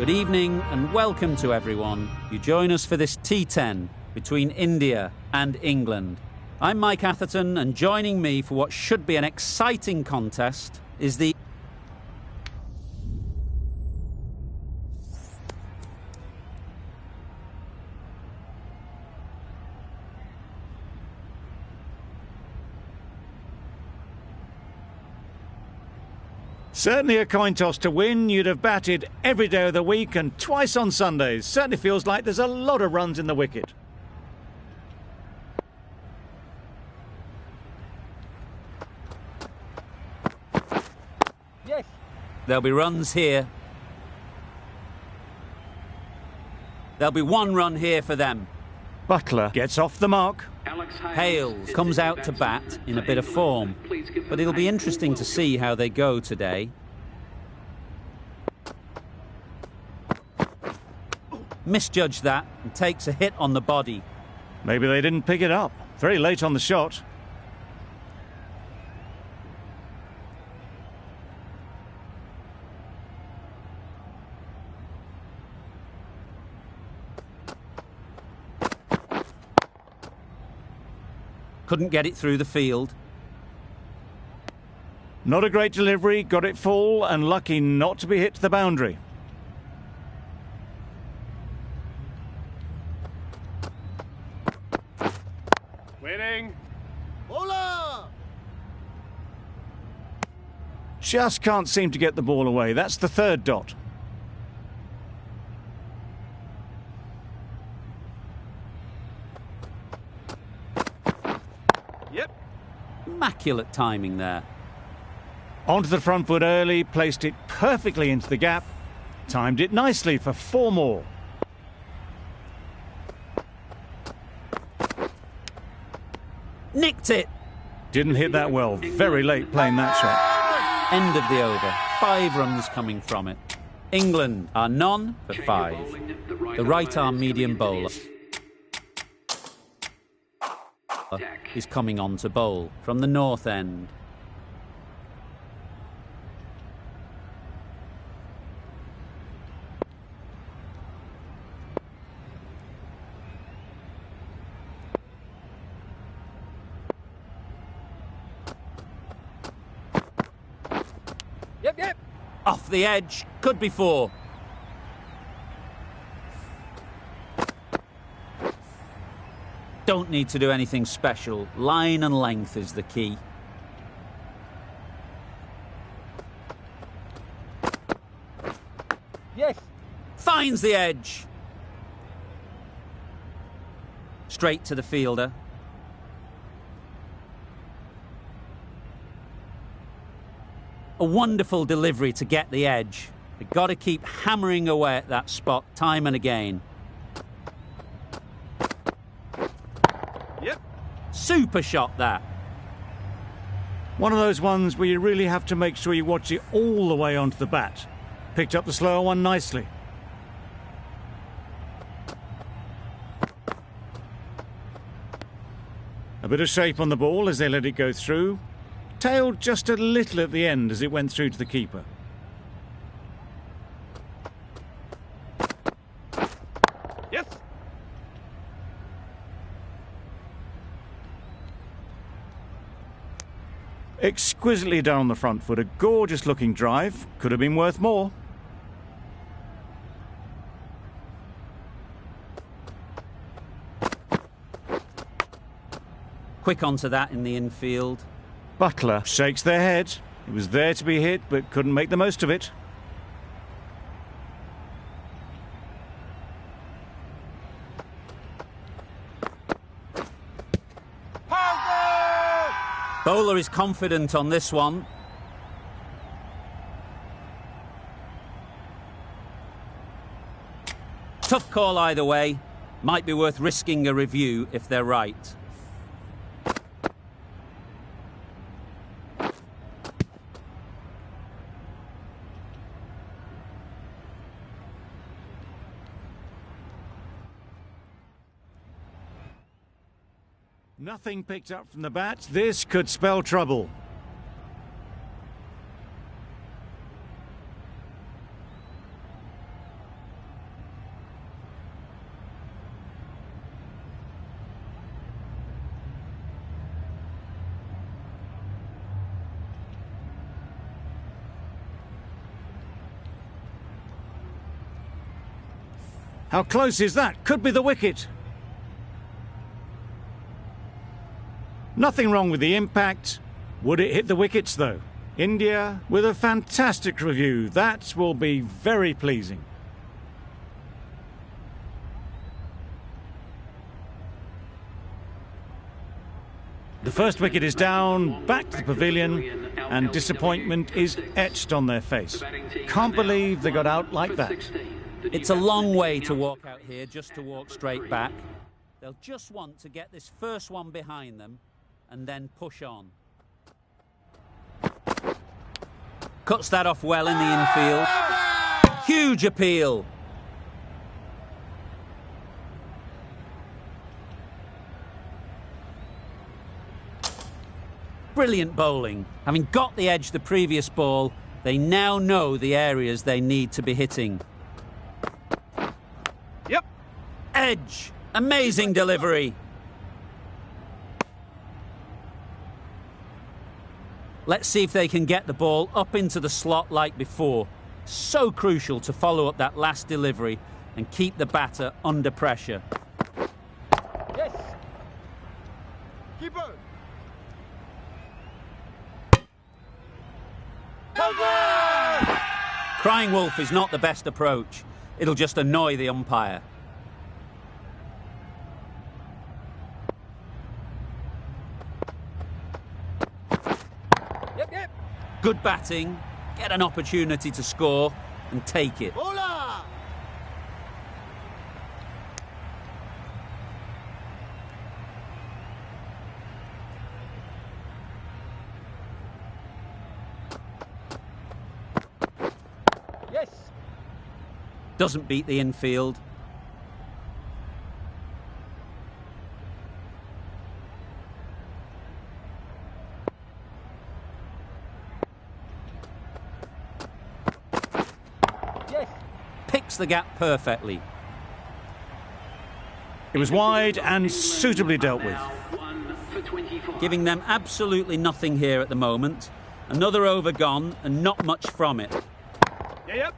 Good evening and welcome to everyone. You join us for this T10 between India and England. I'm Mike Atherton, and joining me for what should be an exciting contest is the Certainly a coin toss to win. You'd have batted every day of the week and twice on Sundays. Certainly feels like there's a lot of runs in the wicket. Yes. There'll be runs here. There'll be one run here for them. Butler gets off the mark. Hales comes out to bat in a bit of form, but it'll be interesting to see how they go today. Misjudged that and takes a hit on the body. Maybe they didn't pick it up. Very late on the shot. Couldn't get it through the field. Not a great delivery, got it full and lucky not to be hit to the boundary. Winning. Bowler! Just can't seem to get the ball away. That's the third dot. Immaculate timing there. Onto the front foot early, placed it perfectly into the gap. Timed it nicely for 4 more. Nicked it! Didn't hit that well. Very late playing that shot. End of the over. 5 runs coming from it. England are none for 5. The right-arm medium bowler is coming on to bowl from the north end. Yep. Off the edge, could be 4. Don't need to do anything special. Line and length is the key. Yes. Finds the edge. Straight to the fielder. A wonderful delivery to get the edge. They've got to keep hammering away at that spot time and again. Super shot, that. One of those ones where you really have to make sure you watch it all the way onto the bat. Picked up the slower one nicely. A bit of shape on the ball as they let it go through. Tailed just a little at the end as it went through to the keeper. Yes. Exquisitely done on the front foot. A gorgeous looking drive. Could have been worth more. Quick onto that in the infield. Butler shakes their head. It was there to be hit, but couldn't make the most of it. Bowler is confident on this one. Tough call either way. Might be worth risking a review if they're right. Nothing picked up from the bat. This could spell trouble. How close is that? Could be the wicket. Nothing wrong with the impact. Would it hit the wickets though? India with a fantastic review. That will be very pleasing. The first wicket is down, back to the pavilion, and disappointment is etched on their face. Can't believe they got out like that. It's a long way to walk out here just to walk straight back. They'll just want to get this first one behind them and then push on. Cuts that off well in the infield. Huge appeal. Brilliant bowling. Having got the edge the previous ball, they now know the areas they need to be hitting. Yep. Edge. Amazing delivery. Let's see if they can get the ball up into the slot like before. So crucial to follow up that last delivery and keep the batter under pressure. Yes. Keeper. Crying wolf is not the best approach. It'll just annoy the umpire. Yep. Good batting, get an opportunity to score and take it. Hola. Yes. Doesn't beat the infield. Yes. Picks the gap perfectly. It was wide and suitably dealt with. Giving them absolutely nothing here at the moment. Another over gone and not much from it. Yep.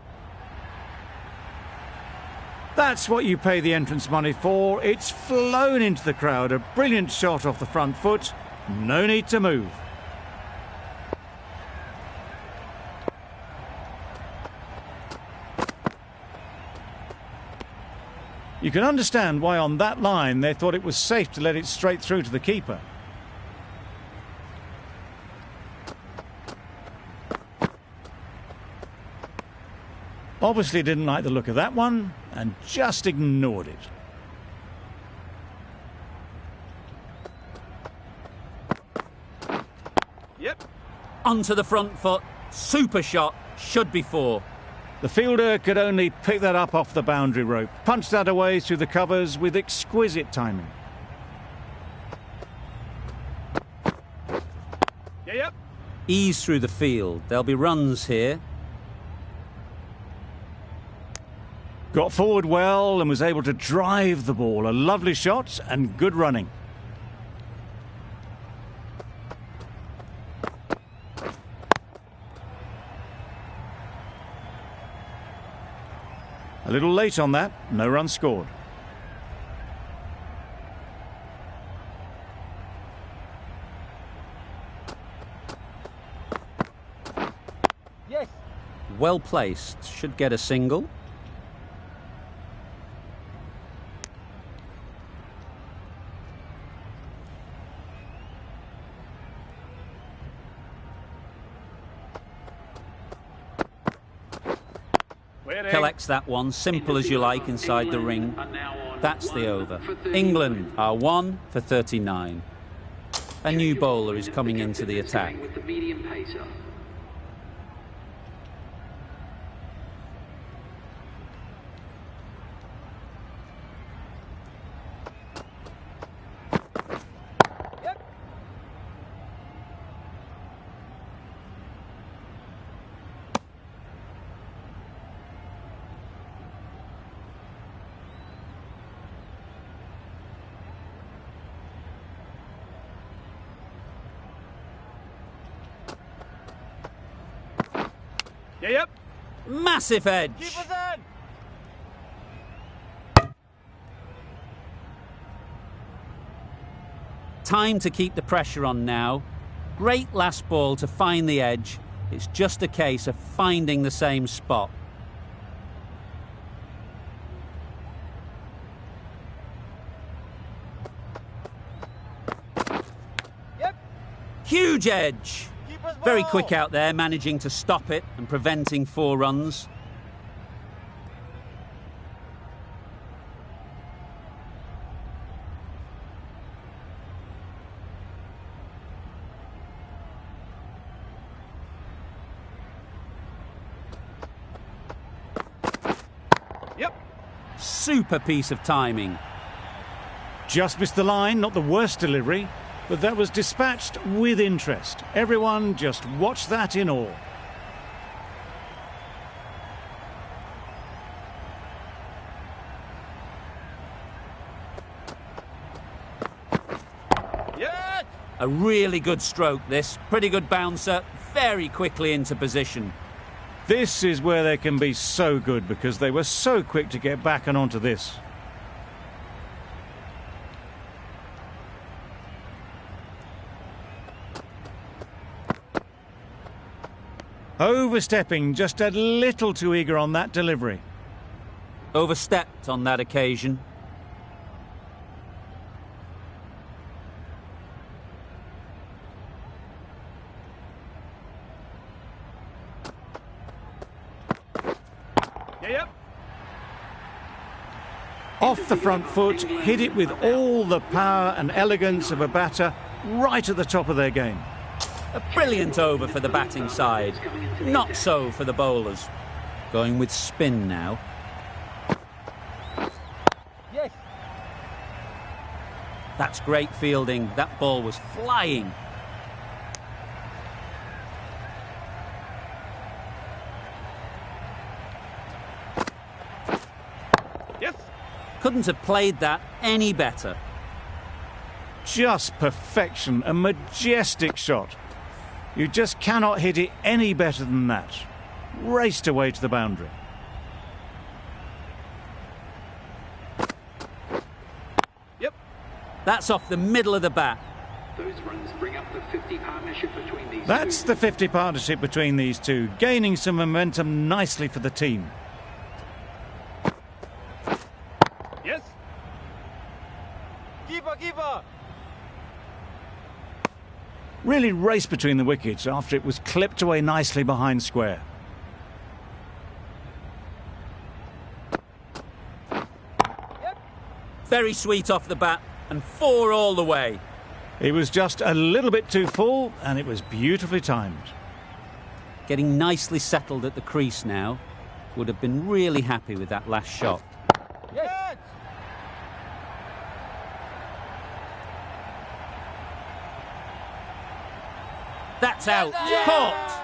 That's what you pay the entrance money for. It's flown into the crowd. A brilliant shot off the front foot. No need to move. You can understand why on that line they thought it was safe to let it straight through to the keeper. Obviously didn't like the look of that one and just ignored it. Yep. Onto the front foot. Super shot. Should be four. The fielder could only pick that up off the boundary rope. Punched that away through the covers with exquisite timing. Yep. Ease through the field. There'll be runs here. Got forward well and was able to drive the ball. A lovely shot and good running. A little late on that, no run scored. Yes. Well placed. Should get a single. Collects that one, simple as you like, inside the ring. That's the over. England are 1 for 39. A new bowler is coming into the attack. Yep. Massive edge. Keep us in. Time to keep the pressure on now. Great last ball to find the edge. It's just a case of finding the same spot. Yep. Huge edge. Keeper's ball. Very quick out there, managing to stop it and preventing 4 runs. Yep. Super piece of timing. Just missed the line, not the worst delivery, but that was dispatched with interest. Everyone just watched that in awe. Yes. A really good stroke this. Pretty good bouncer. Very quickly into position. This is where they can be so good because they were so quick to get back and onto this. Overstepping, just a little too eager on that delivery. Overstepped on that occasion. Yep. Off the front foot, hit it with all the power and elegance of a batter right at the top of their game. A brilliant over for the batting side. Not so for the bowlers. Going with spin now. Yes. That's great fielding. That ball was flying. Yes. Couldn't have played that any better. Just perfection, a majestic shot. You just cannot hit it any better than that. Raced away to the boundary. Yep. That's off the middle of the bat. Those runs bring up the 50 partnership between these That's two. the 50 partnership between these two, gaining some momentum nicely for the team. Yes. Keeper. Really raced between the wickets after it was clipped away nicely behind square. Yep. Very sweet off the bat and 4 all the way. It was just a little bit too full and it was beautifully timed. Getting nicely settled at the crease now. Would have been really happy with that last shot. Yes. That's out. Caught.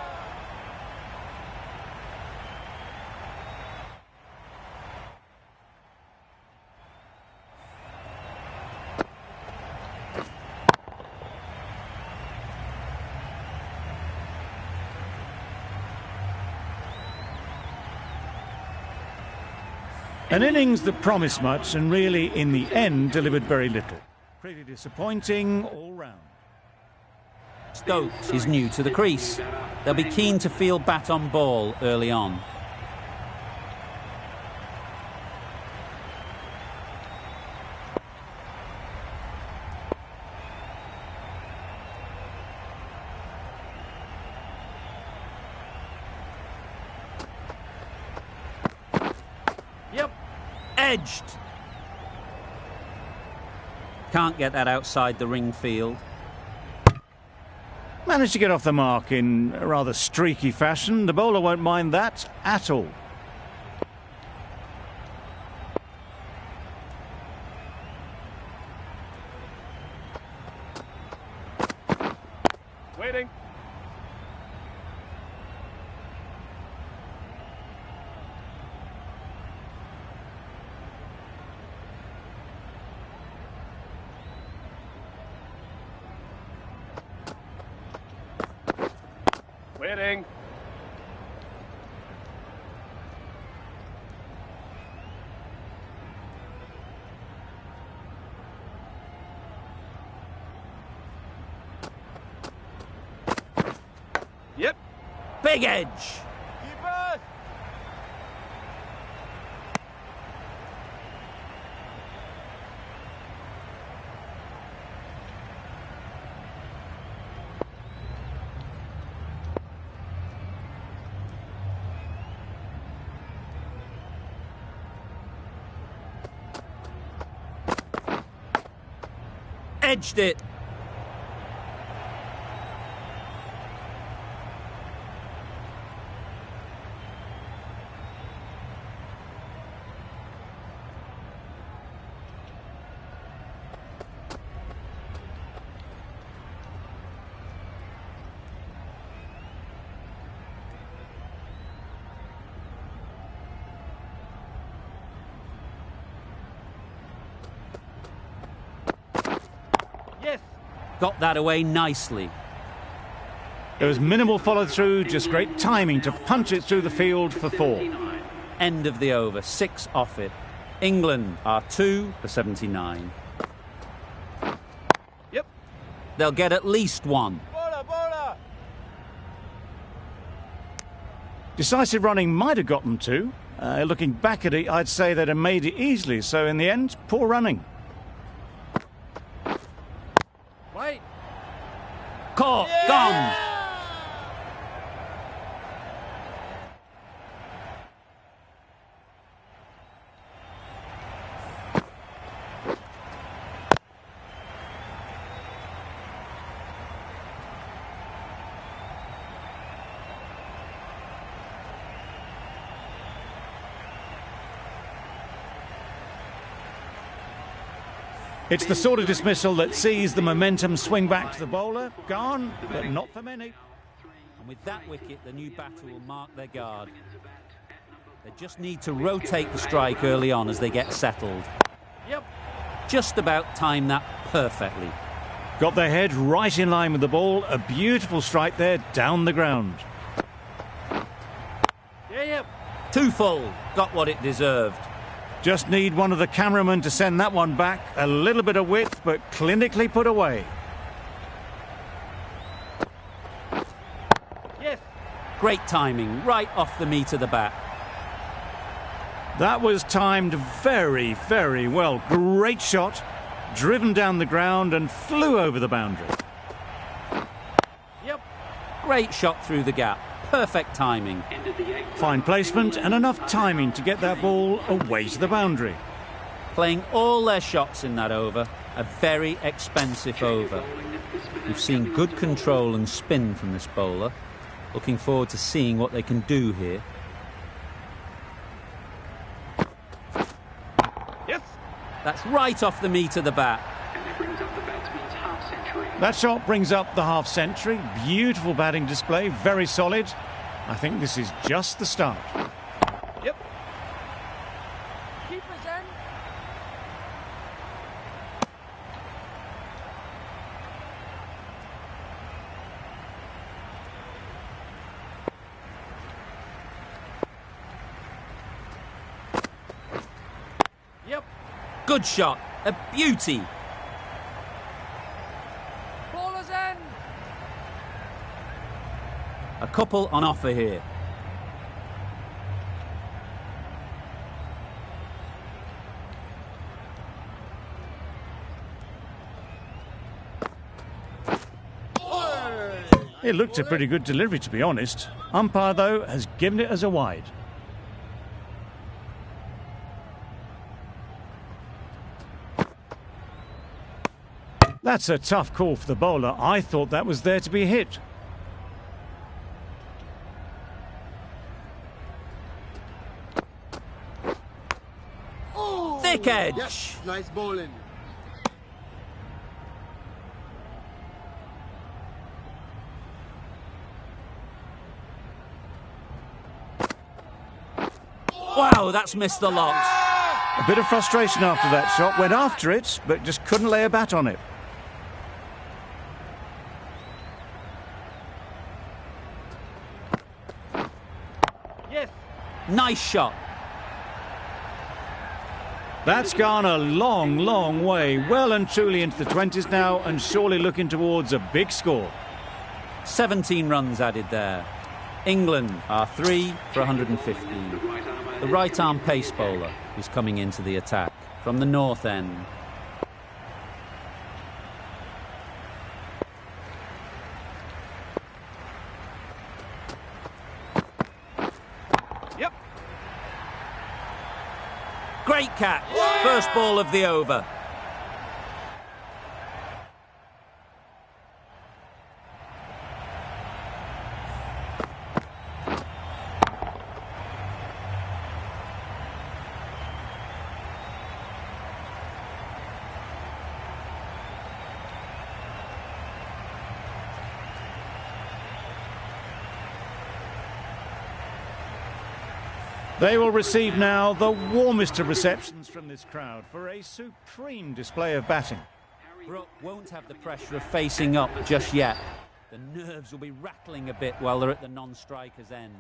An innings that promised much and really, in the end, delivered very little. Pretty disappointing all round. Stokes is new to the crease. They'll be keen to field bat on ball early on. Yep. Edged. Can't get that outside the ring field. Managed to get off the mark in a rather streaky fashion. The bowler won't mind that at all. Waiting. Waiting. Yep. Big edge. Keeper. Edged it. Yes. Got that away nicely. There was minimal follow-through, just great timing to punch it through the field for 4. End of the over, 6 off it. England are 2 for 79. Yep. They'll get at least 1. Bola. Decisive running might have got them 2. Looking back at it, I'd say they'd have made it easily, so in the end, poor running. Wait. Caught. Gone. It's the sort of dismissal that sees the momentum swing back to the bowler. Gone, but not for many. And with that wicket, the new batter will mark their guard. They just need to rotate the strike early on as they get settled. Yep. Just about timed that perfectly. Got their head right in line with the ball. A beautiful strike there, down the ground. Yep. 2 full. Got what it deserved. Just need one of the cameramen to send that one back. A little bit of width, but clinically put away. Yes. Great timing, right off the meat of the bat. That was timed very, very well. Great shot. Driven down the ground and flew over the boundary. Yep. Great shot through the gap. Perfect timing. Fine placement and enough timing to get that ball away to the boundary. Playing all their shots in that over. A very expensive over. We've seen good control and spin from this bowler. Looking forward to seeing what they can do here. Yes. That's right off the meat of the bat. That shot brings up the half century. Beautiful batting display, very solid. I think this is just the start. Yep. Keeper's in. Yep. Good shot. A beauty. Ballers in. A couple on offer here. It looked a pretty good delivery, to be honest. Umpire, though, has given it as a wide. That's a tough call for the bowler. I thought that was there to be hit. Thick edge. Yes, nice bowling. Wow, that's missed the lot. A bit of frustration after that shot. Went after it, but just couldn't lay a bat on it. Yes. Nice shot. That's gone a long, long way. Well and truly into the 20s now, and surely looking towards a big score. 17 runs added there. England are 3 for 115. The right-arm pace bowler is coming into the attack from the north end. Yep. Great catch. First ball of the over. They will receive now the warmest of receptions from this crowd for a supreme display of batting. Brook won't have the pressure of facing up just yet. The nerves will be rattling a bit while they're at the non-striker's end.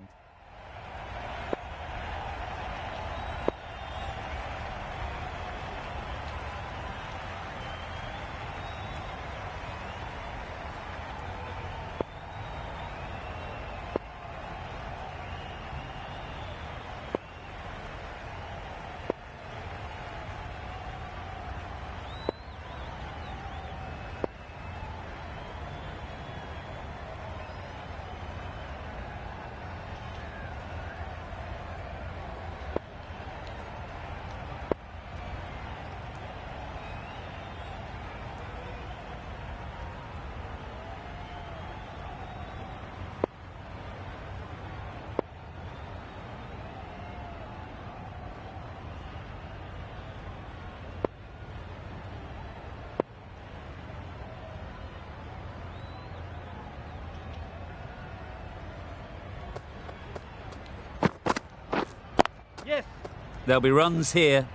Yes. There'll be runs here.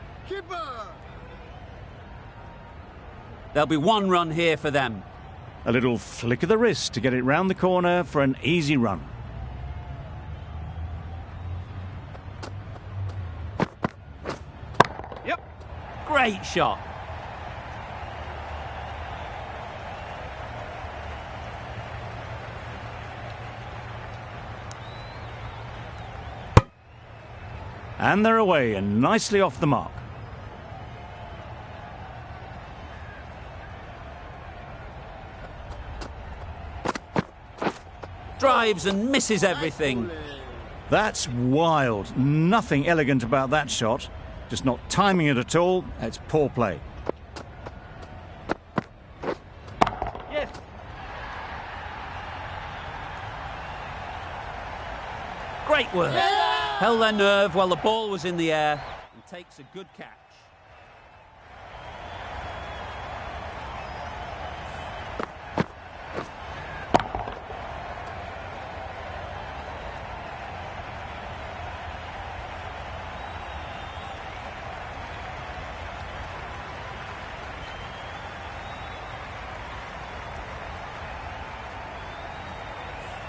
There'll be 1 run here for them. A little flick of the wrist to get it round the corner for an easy run. Yep. Great shot. And they're away and nicely off the mark. Drives and misses everything. That's wild. Nothing elegant about that shot. Just not timing it at all. It's poor play. Yes. Great work. Held their nerve while the ball was in the air and takes a good catch.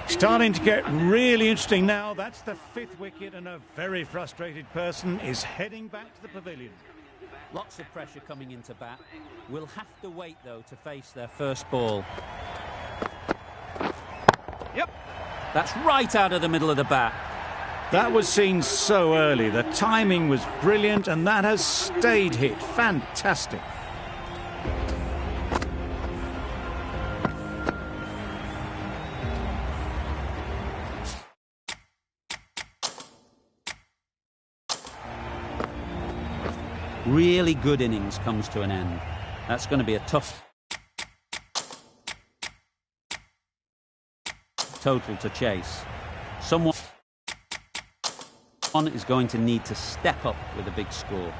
Starting to get really interesting now. That's the 5th wicket and a very frustrated person is heading back to the pavilion. Lots of pressure coming into bat. We'll have to wait, though, to face their first ball. Yep. That's right out of the middle of the bat. That was seen so early. The timing was brilliant and that has stayed hit. Fantastic. Really good innings comes to an end. That's going to be a tough total to chase. Someone is going to need to step up with a big score.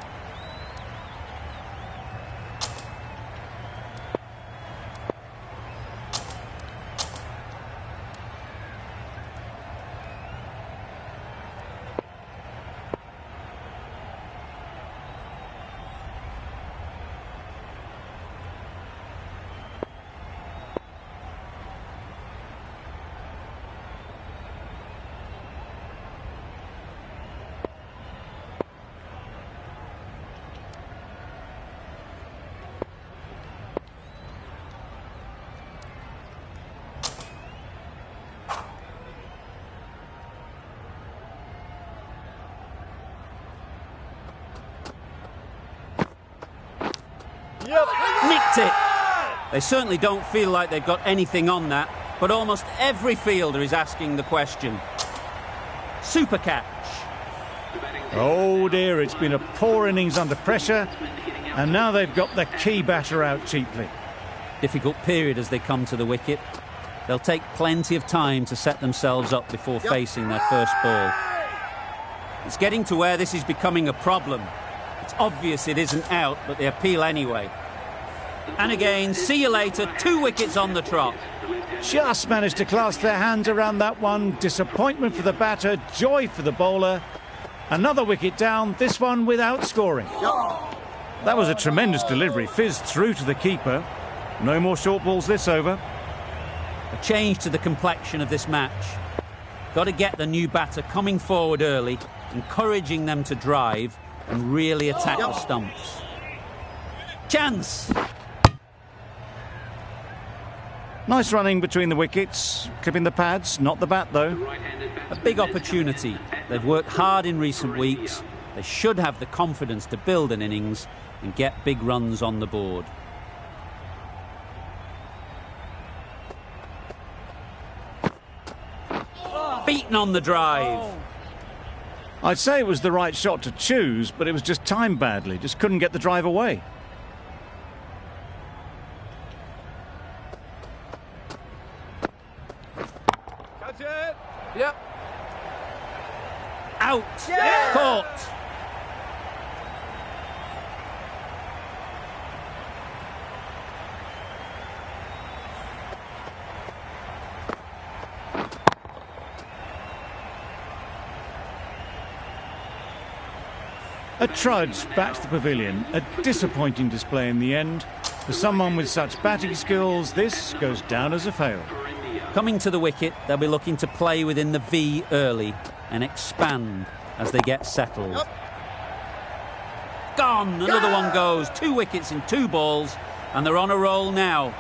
Nicked it. They certainly don't feel like they've got anything on that, but almost every fielder is asking the question. Super catch. Oh dear, it's been a poor innings under pressure, and now they've got the key batter out cheaply. Difficult period as they come to the wicket. They'll take plenty of time to set themselves up before facing their first ball. It's getting to where this is becoming a problem. It's obvious it isn't out, but they appeal anyway. And again, see you later, 2 wickets on the trot. Just managed to clasp their hands around that one. Disappointment for the batter, joy for the bowler. Another wicket down, this one without scoring. That was a tremendous delivery, fizzed through to the keeper. No more short balls this over. A change to the complexion of this match. Got to get the new batter coming forward early, encouraging them to drive and really attack the stumps. Chance! Nice running between the wickets, clipping the pads, not the bat though. A big opportunity. They've worked hard in recent weeks. They should have the confidence to build an innings and get big runs on the board. Beaten on the drive. I'd say it was the right shot to choose, but it was just timed badly, just couldn't get the drive away. Catch it. Yep. Out. Caught. A trudge back to the pavilion, a disappointing display in the end. For someone with such batting skills, this goes down as a fail. Coming to the wicket, they'll be looking to play within the V early and expand as they get settled. Gone! Another one goes. 2 wickets in 2 balls, and they're on a roll now.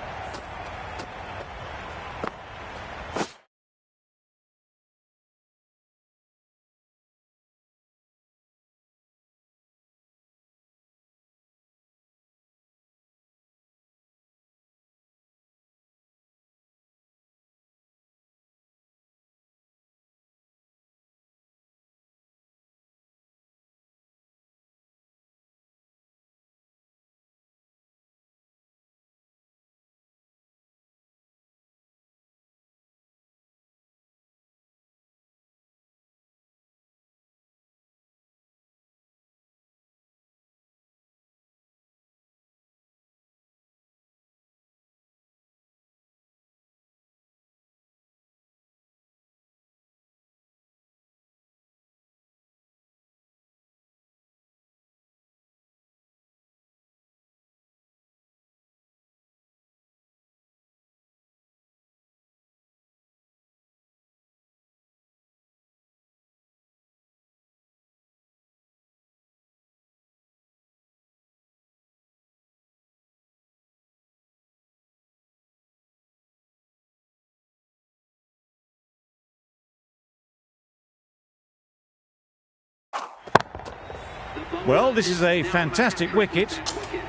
Well, this is a fantastic wicket.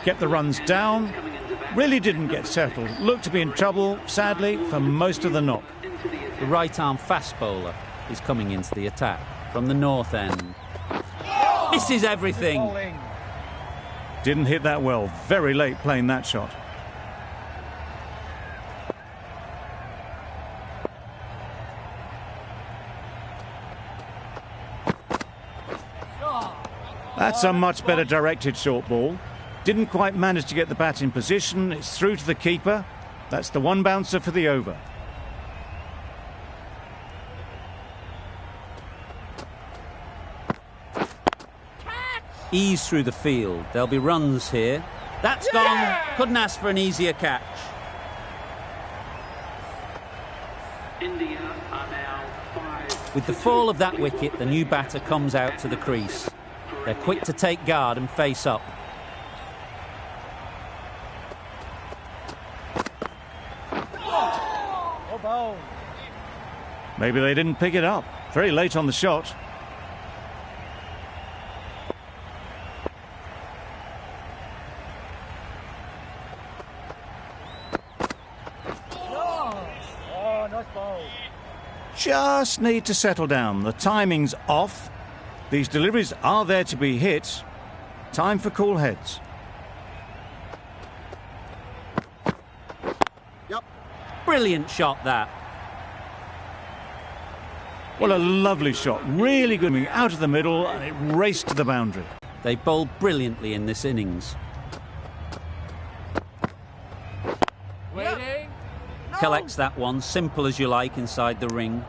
Kept the runs down. Really didn't get settled. Looked to be in trouble, sadly, for most of the knock. The right-arm fast bowler is coming into the attack from the north end. Misses everything. Didn't hit that well. Very late playing that shot. That's a much better directed short ball. Didn't quite manage to get the bat in position. It's through to the keeper. That's the one bouncer for the over. Ease through the field. There'll be runs here. That's gone. Couldn't ask for an easier catch. India are now 5. With the fall of that wicket, the new batter comes out to the crease. They're quick to take guard and face up. Maybe they didn't pick it up. Very late on the shot. just need to settle down. The timing's off. These deliveries are there to be hit. Time for cool heads. Yep. Brilliant shot, that. Well, a lovely shot. Really good. Out of the middle, and it raced to the boundary. They bowled brilliantly in this innings. Waiting. Collects that one, simple as you like, inside the ring.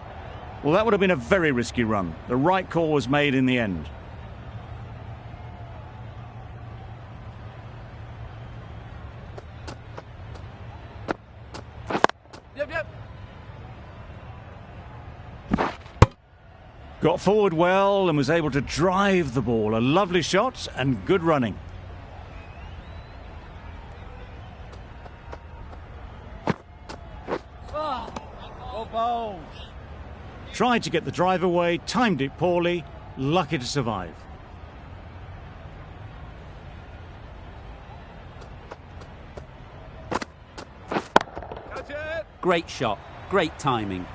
Well, that would have been a very risky run. The right call was made in the end. Yep. Got forward well and was able to drive the ball. A lovely shot and good running. Go balls. Tried to get the drive away, timed it poorly, lucky to survive. Catch it. Great shot, great timing.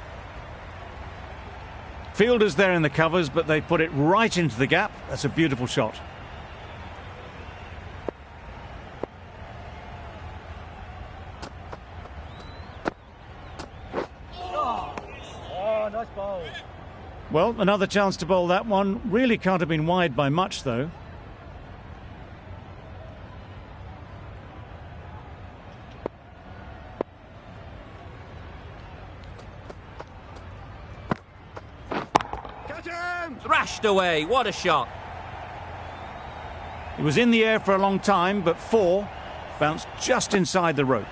Fielders there in the covers, but they put it right into the gap. That's a beautiful shot. Oh, nice ball. Well, another chance to bowl that one. Really can't have been wide by much, though. Catch him. Thrashed away, what a shot. It was in the air for a long time, but four bounced just inside the rope.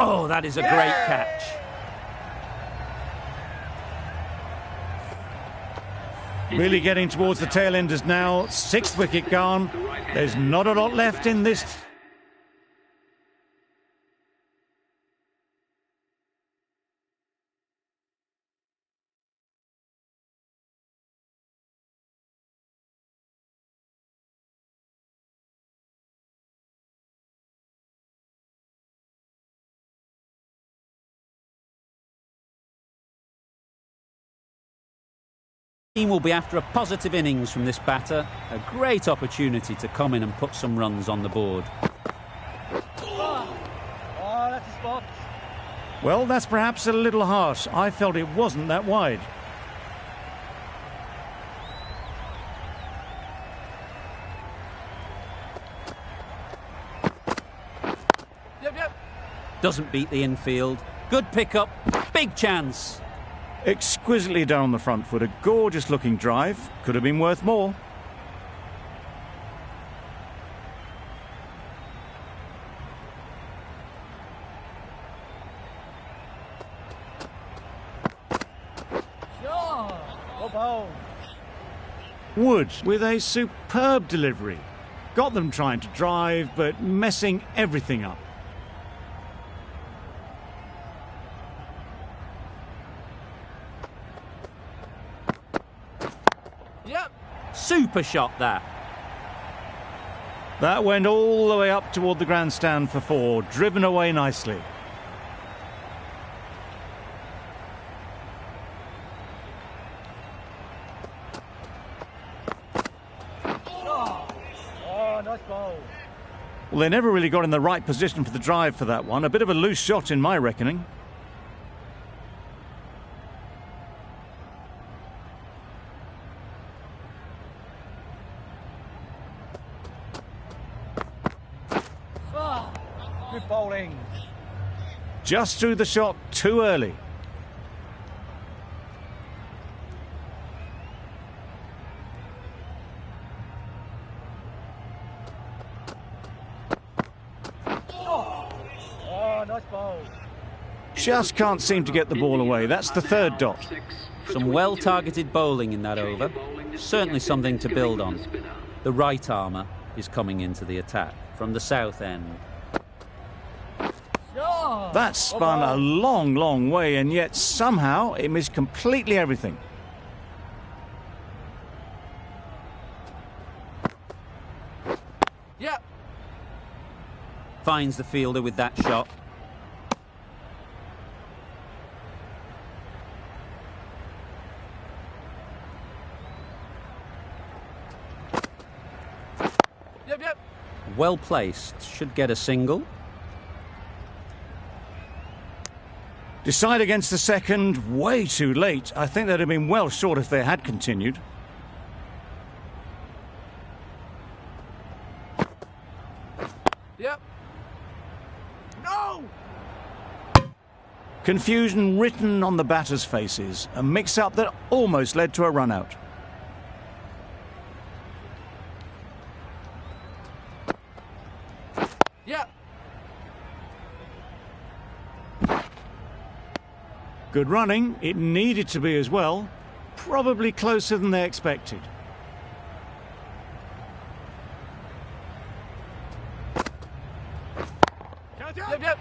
Oh, that is a great catch. Really getting towards the tail enders now. Sixth wicket gone. There's not a lot left in this. The team will be after a positive innings from this batter. A great opportunity to come in and put some runs on the board. Oh, that's a spot. Well, that's perhaps a little harsh. I felt it wasn't that wide. Yep. Doesn't beat the infield. Good pickup, big chance. Exquisitely down the front foot. A gorgeous looking drive. Could have been worth more. Sure. Go balls. Wood with a superb delivery. Got them trying to drive, but messing everything up. Yep. Super shot, that. That went all the way up toward the grandstand for four. Driven away nicely. Oh, nice ball. Well, they never really got in the right position for the drive for that one. A bit of a loose shot in my reckoning. Good bowling. Just threw the shot too early. Oh, nice ball. Just can't seem to get the ball away. That's the third dot. Some well-targeted bowling in that over. Certainly something to build on. The right armour is coming into the attack from the south end. Sure. That spun a long, long way, and yet somehow it missed completely everything. Yep. Finds the fielder with that shot. Yep, yep. Well placed. Should get a single. Decide against the second, way too late. I think they'd have been well short if they had continued. Yep. No! Confusion written on the batters' faces. A mix-up that almost led to a run-out. Yep. Good running. It needed to be as well. Probably closer than they expected. Yep, yep.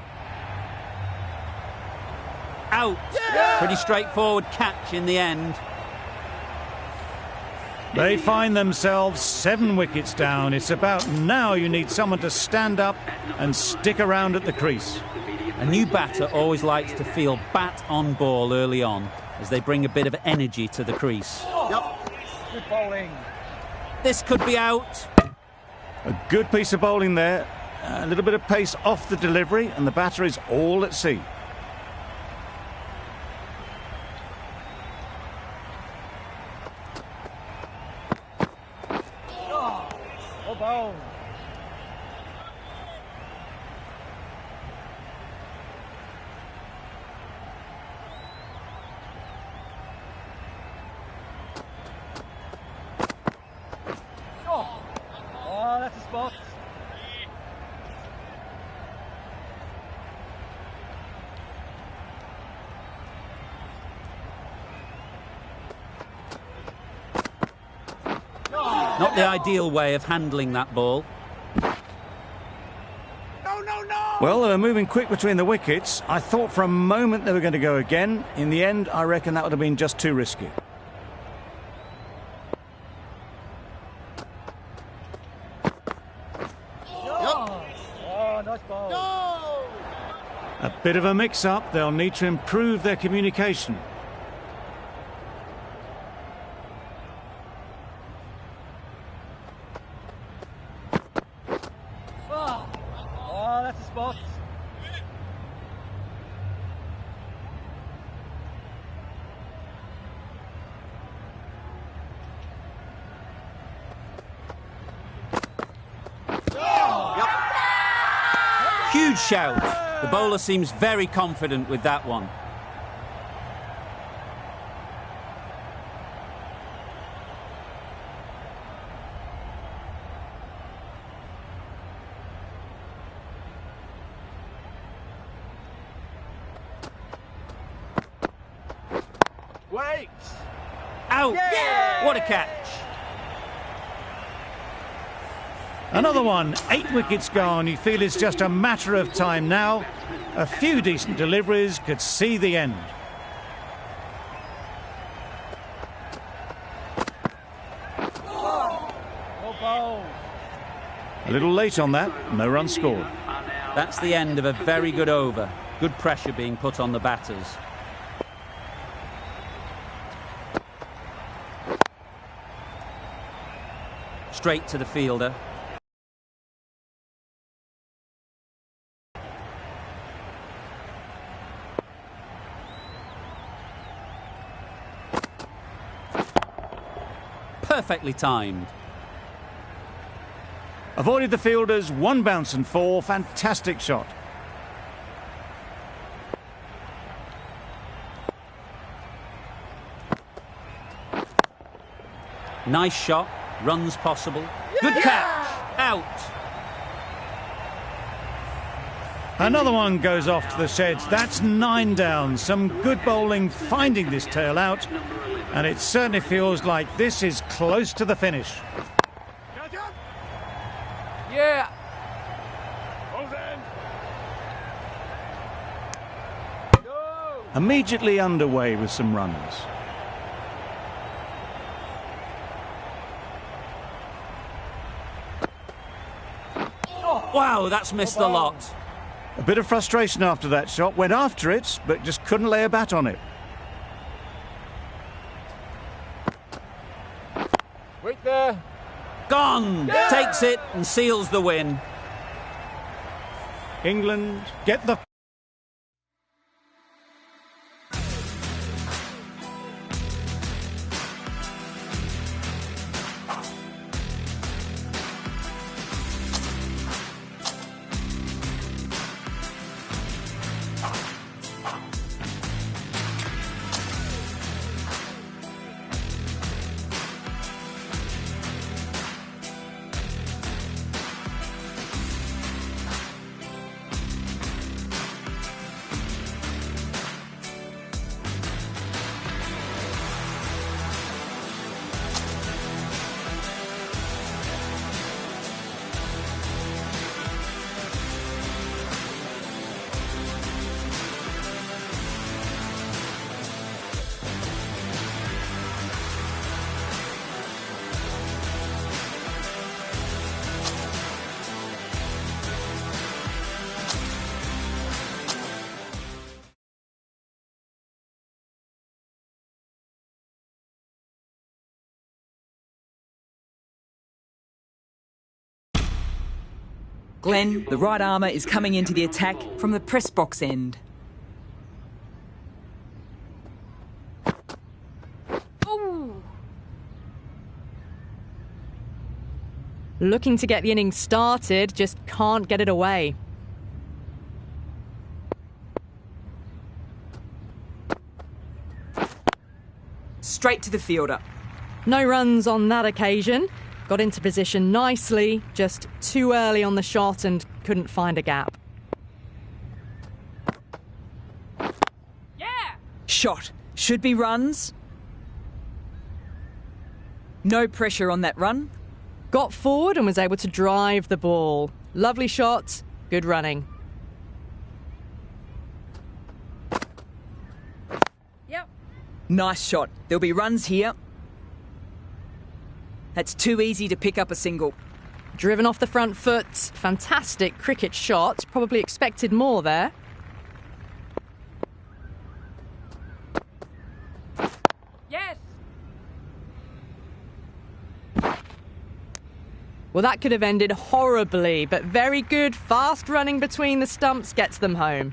Out. Yeah! Pretty straightforward catch in the end. They find themselves 7 wickets down. It's about now you need someone to stand up and stick around at the crease. A new batter always likes to feel bat on ball early on, as they bring a bit of energy to the crease. Yep. Good bowling. This could be out. A good piece of bowling there. A little bit of pace off the delivery, and the batter is all at sea. Oh, bowl. Oh, that's a spot. Not the ideal way of handling that ball. No, no, no! Well, they were moving quick between the wickets. I thought for a moment they were going to go again. In the end, I reckon that would have been just too risky. Oh, nice ball. A bit of a mix-up. They'll need to improve their communication. Oh, that's a spot. Huge shout. The bowler seems very confident with that one. Wait! Out! Yeah! What a catch! Another one, 8 wickets gone. You feel it's just a matter of time now. A few decent deliveries could see the end. Well bowled. A little late on that, no run scored. That's the end of a very good over. Good pressure being put on the batters. Straight to the fielder. Perfectly timed. Avoided the fielders, 1 bounce and 4. Fantastic shot. Nice shot. Runs possible. Good catch. Out. Another one goes off to the sheds. That's 9 down. Some good bowling finding this tail out. And it certainly feels like this is close to the finish. Yeah! Immediately underway with some runners. Wow, that's missed the lot. A bit of frustration after that shot. Went after it, but just couldn't lay a bat on it. Wait there. Gone! Yeah! Takes it and seals the win. England get the... Glenn, the right armour, is coming into the attack from the press box end. Ooh. Looking to get the innings started, just can't get it away. Straight to the fielder. No runs on that occasion. Got into position nicely, just too early on the shot and couldn't find a gap. Yeah! Shot. Should be runs. No pressure on that run. Got forward and was able to drive the ball. Lovely shot, good running. Yep. Nice shot. There'll be runs here. That's too easy to pick up a single. Driven off the front foot. Fantastic cricket shot. Probably expected more there. Yes! Well, that could have ended horribly, but very good. Fast running between the stumps gets them home.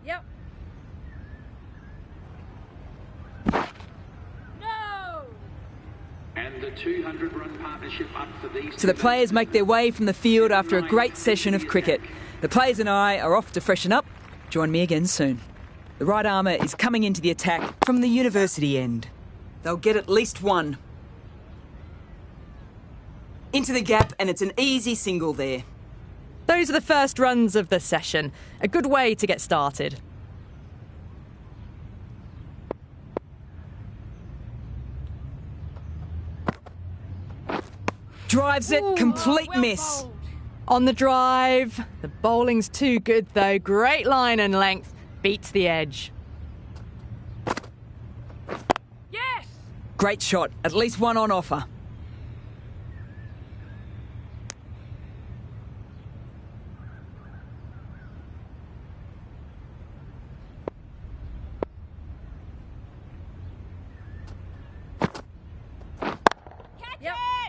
Yep. And the 200-run partnership up for these. So the players make their way from the field after a great session of cricket. The players and I are off to freshen up. Join me again soon. The right armour is coming into the attack from the university end. They'll get at least one. Into the gap, and it's an easy single there. Those are the first runs of the session. A good way to get started. Drives it, complete miss. On the drive. The bowling's too good, though. Great line and length. Beats the edge. Yes! Great shot. At least one on offer.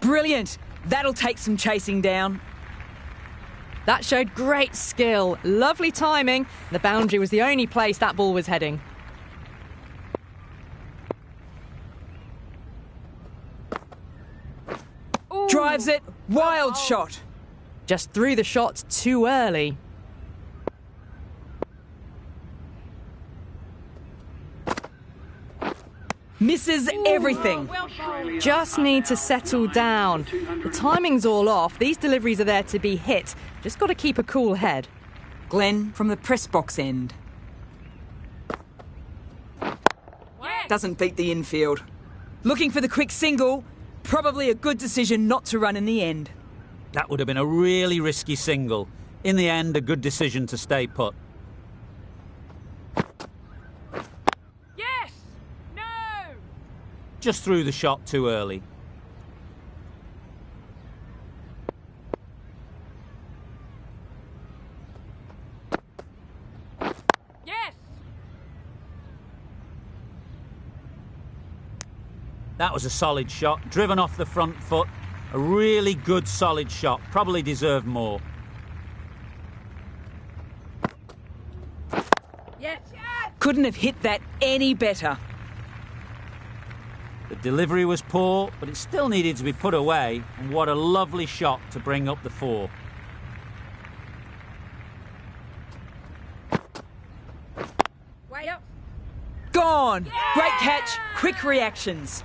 Brilliant. That'll take some chasing down. That showed great skill. Lovely timing. The boundary was the only place that ball was heading. Ooh. Drives it. Wild shot. Just threw the shot too early. Misses everything. Just need to settle down. The timing's all off. These deliveries are there to be hit. Just got to keep a cool head. Glenn from the press box end. Doesn't beat the infield. Looking for the quick single. Probably a good decision not to run in the end. That would have been a really risky single. In the end, a good decision to stay put. Yes! No! Just threw the shot too early. That was a solid shot, driven off the front foot. A really good, solid shot. Probably deserved more. Yes. Couldn't have hit that any better. The delivery was poor, but it still needed to be put away. And what a lovely shot to bring up the 4. Way up. Gone. Yeah! Great catch, quick reactions.